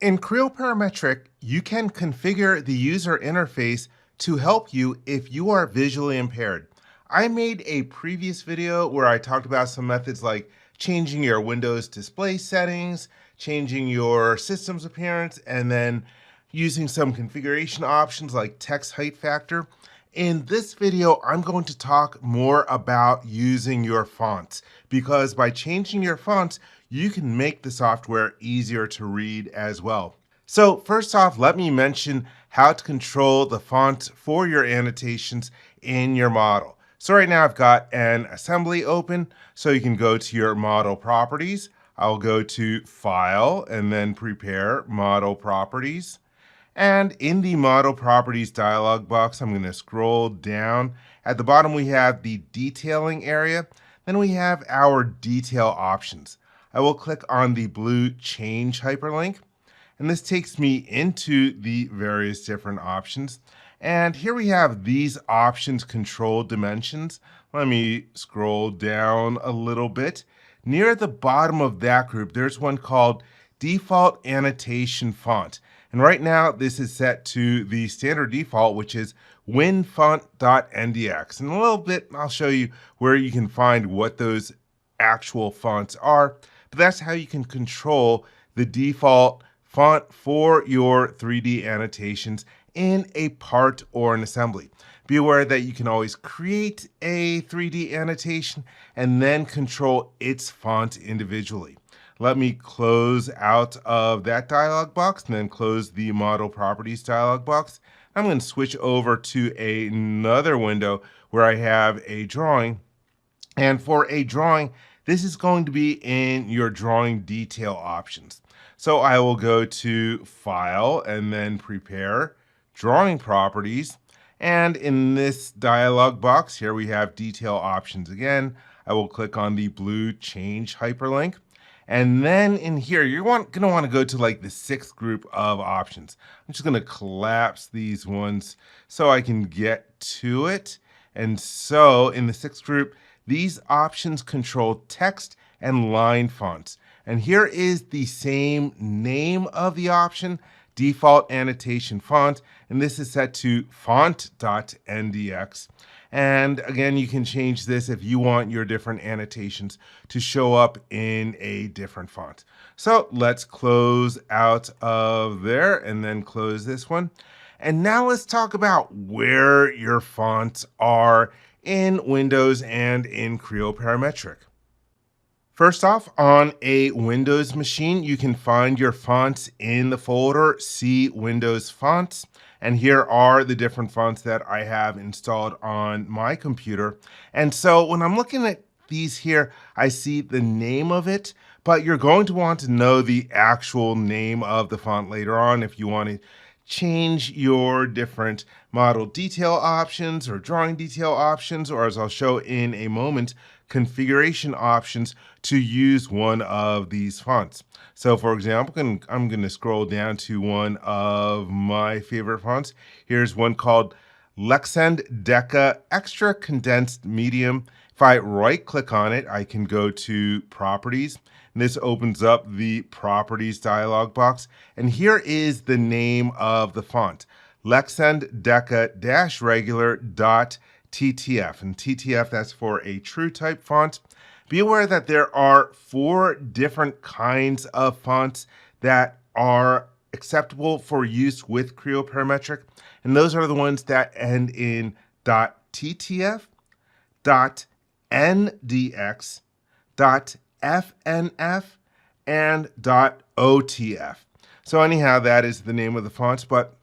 In Creo Parametric, you can configure the user interface to help you if you are visually impaired. I made a previous video where I talked about some methods like changing your Windows display settings, changing your system's appearance, and then using some configuration options like text height factor. In this video, I'm going to talk more about using your fonts, because by changing your fonts, you can make the software easier to read as well. So first off, let me mention how to control the font for your annotations in your model. So right now I've got an assembly open, so you can go to your model properties. I'll go to File and then Prepare Model Properties. And in the Model Properties dialog box, I'm going to scroll down. At the bottom, we have the detailing area. Then we have our detail options. I will click on the blue Change hyperlink. And this takes me into the various different options. And here we have these options control dimensions. Let me scroll down a little bit. Near the bottom of that group, there's one called Default Annotation Font. And right now, this is set to the standard default, which is winfont.ndx. In a little bit, I'll show you where you can find what those actual fonts are. But that's how you can control the default font for your 3D annotations in a part or an assembly. Be aware that you can always create a 3D annotation and then control its font individually. Let me close out of that dialog box and then close the Model Properties dialog box. I'm going to switch over to another window where I have a drawing. And for a drawing, this is going to be in your drawing detail options. So I will go to File and then Prepare Drawing Properties. And in this dialog box, here we have detail options again. I will click on the blue Change hyperlink. And then in here, you're going to want to go to like the sixth group of options. I'm just going to collapse these ones so I can get to it. And so in the sixth group, these options control text and line fonts. And here is the same name of the option, Default Annotation Font, and this is set to font.ndx. And again, you can change this if you want your different annotations to show up in a different font. So let's close out of there and then close this one. And now let's talk about where your fonts are in Windows and in Creo Parametric. First off, on a Windows machine, you can find your fonts in the folder C Windows Fonts. And here are the different fonts that I have installed on my computer. And so when I'm looking at these here, I see the name of it, but you're going to want to know the actual name of the font later on if you want to change your different model detail options or drawing detail options, or as I'll show in a moment, configuration options to use one of these fonts. So for example, I'm going to scroll down to one of my favorite fonts. Here's one called Lexend Deca Extra Condensed Medium. If I right click on it, I can go to Properties. And this opens up the Properties dialog box. And here is the name of the font, Lexend Deca Regular.ttf. And TTF, that's for a true type font. Be aware that there are 4 different kinds of fonts that are acceptable for use with Creo Parametric. And those are the ones that end in .ttf, .ndx, .fnf, and .otf. So anyhow, that is the name of the fonts. But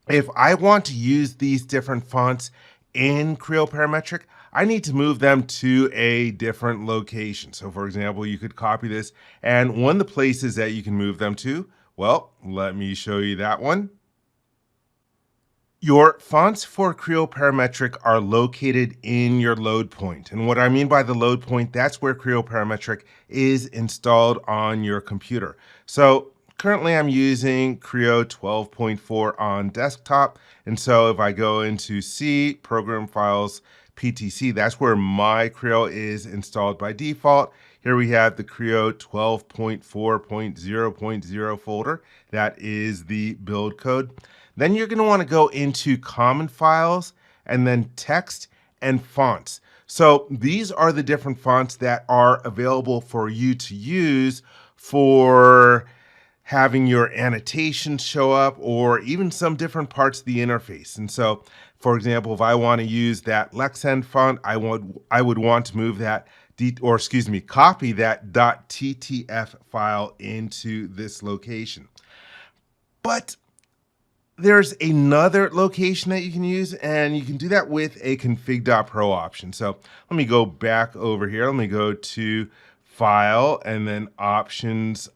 if I want to use these different fonts in Creo Parametric, I need to move them to a different location. So for example, you could copy this, and one of the places that you can move them to, well, let me show you that one. Your fonts for Creo Parametric are located in your load point. And what I mean by the load point, that's where Creo Parametric is installed on your computer. So currently I'm using Creo 12.4 on desktop. And so if I go into C, Program Files, PTC, that's where my Creo is installed by default. Here we have the Creo 12.4.0.0 folder. That is the build code. Then you're going to want to go into common files and then text and fonts. So these are the different fonts that are available for you to use for having your annotations show up, or even some different parts of the interface. And so, for example, if I want to use that Lexend font, I would want to move that, copy that .ttf file into this location. But there's another location that you can use, and you can do that with a config.pro option. So let me go back over here. Let me go to File, and then Options,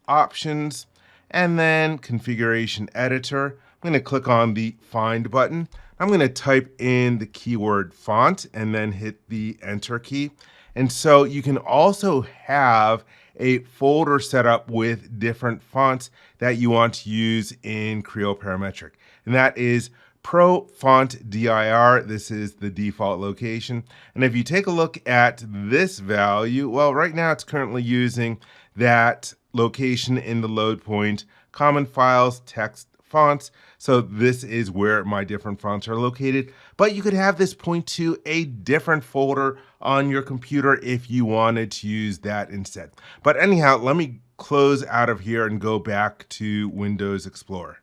and then Configuration Editor. I'm going to click on the Find button. I'm going to type in the keyword font and then hit the Enter key. And so you can also have a folder set up with different fonts that you want to use in Creo Parametric. And that is Pro Font dir. This is the default location. And if you take a look at this value, well, right now it's currently using that location in the load point, common files, text, fonts. So this is where my different fonts are located. But you could have this point to a different folder on your computer if you wanted to use that instead. But anyhow, let me close out of here and go back to Windows Explorer.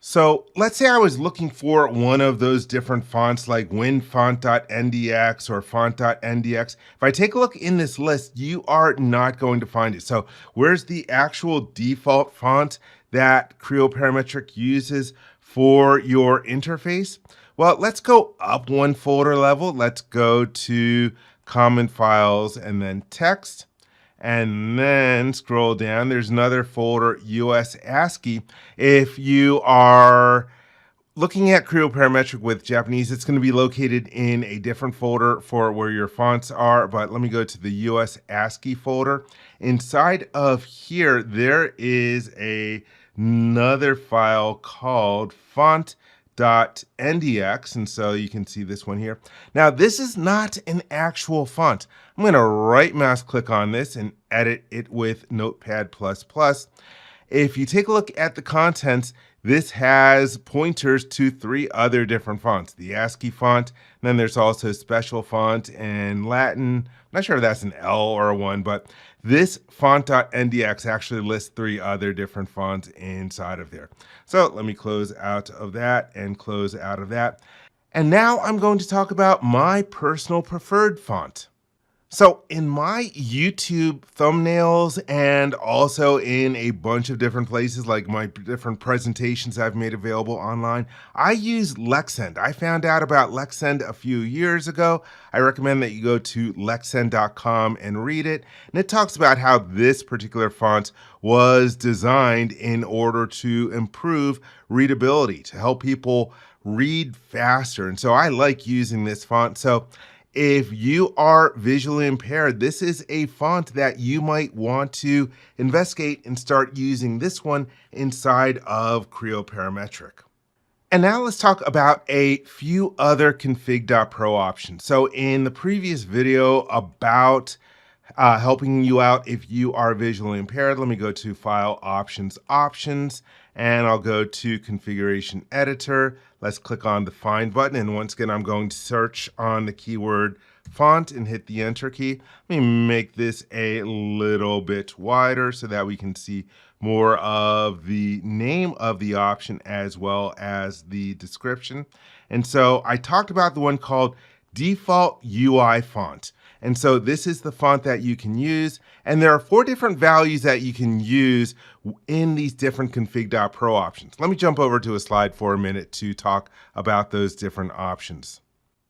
So let's say I was looking for one of those different fonts like winfont.ndx or font.ndx. If I take a look in this list, you are not going to find it. So where's the actual default font that Creo Parametric uses for your interface? Well, let's go up one folder level. Let's go to Common Files and then Text. And then scroll down, there's another folder, US ASCII. If you are looking at Creo Parametric with Japanese, it's going to be located in a different folder for where your fonts are. But let me go to the US ASCII folder. Inside of here, there is another file called font.ndx, and so you can see this one here. Now, this is not an actual font. I'm going to right mouse click on this and edit it with Notepad++. If you take a look at the contents, this has pointers to 3 other different fonts. The ASCII font, and then there's also special font and Latin. I'm not sure if that's an L or a 1, but this font.ndx actually lists 3 other different fonts inside of there. So let me close out of that and close out of that. And now I'm going to talk about my personal preferred font. So in my YouTube thumbnails and also in a bunch of different places like my different presentations I've made available online, I use Lexend. I found out about Lexend a few years ago. I recommend that you go to lexend.com and read it. And it talks about how this particular font was designed in order to improve readability, to help people read faster. And so I like using this font. So if you are visually impaired, this is a font that you might want to investigate and start using this one inside of Creo Parametric. And now let's talk about a few other config.pro options. So in the previous video about helping you out if you are visually impaired, let me go to File, Options, and I'll go to Configuration Editor. Let's click on the Find button, and once again, I'm going to search on the keyword font and hit the Enter key. Let me make this a little bit wider so that we can see more of the name of the option as well as the description. And so I talked about the one called Default UI Font. And so this is the font that you can use. And there are 4 different values that you can use in these different config.pro options. Let me jump over to a slide for a minute to talk about those different options.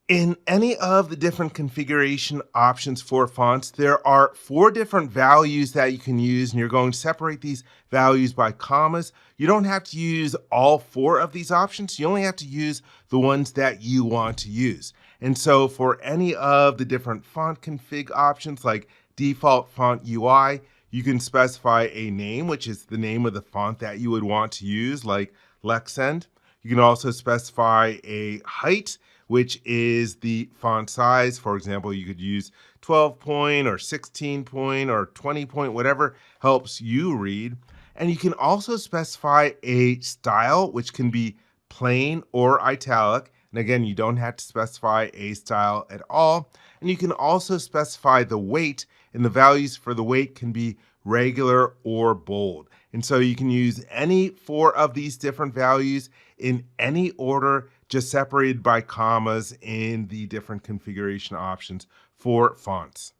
In any of the different configuration options for fonts, there are 4 different values that you can use, and you're going to separate these values by commas. You don't have to use all 4 of these options. You only have to use the ones that you want to use. And so for any of the different font config options like default font UI, you can specify a name, which is the name of the font that you would want to use, like Lexend. You can also specify a height, which is the font size. For example, you could use 12 point or 16 point or 20 point, whatever helps you read. And you can also specify a style, which can be plain or italic. And again, you don't have to specify a style at all. And you can also specify the weight, and the values for the weight can be regular or bold. And so you can use any 4 of these different values in any order, just separated by commas in the different configuration options for fonts.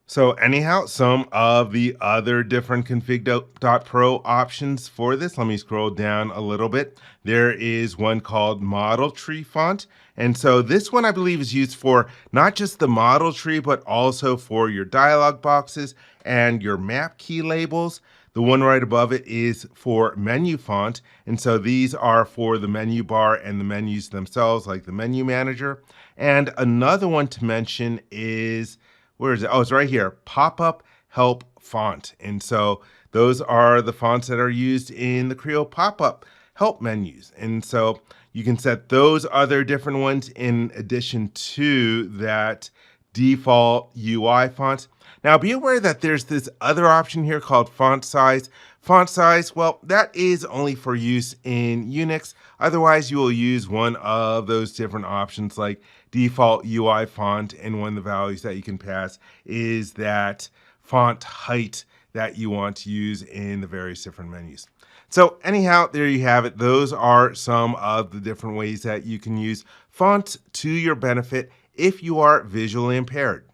So anyhow, some of the other different config.pro options for this, let me scroll down a little bit. There is one called model tree font. And so this one I believe is used for not just the model tree, but also for your dialog boxes and your map key labels. The one right above it is for menu font. And so these are for the menu bar and the menus themselves, like the menu manager. And another one to mention is, where is it? Oh, it's right here, pop-up help font. And so those are the fonts that are used in the Creo pop-up help menus. And so you can set those other different ones in addition to that default UI font. Now be aware that there's this other option here called font size. Font size, well, that is only for use in Unix. Otherwise, you will use one of those different options like default UI font, and one of the values that you can pass is that font height that you want to use in the various different menus. So anyhow, there you have it. Those are some of the different ways that you can use fonts to your benefit if you are visually impaired.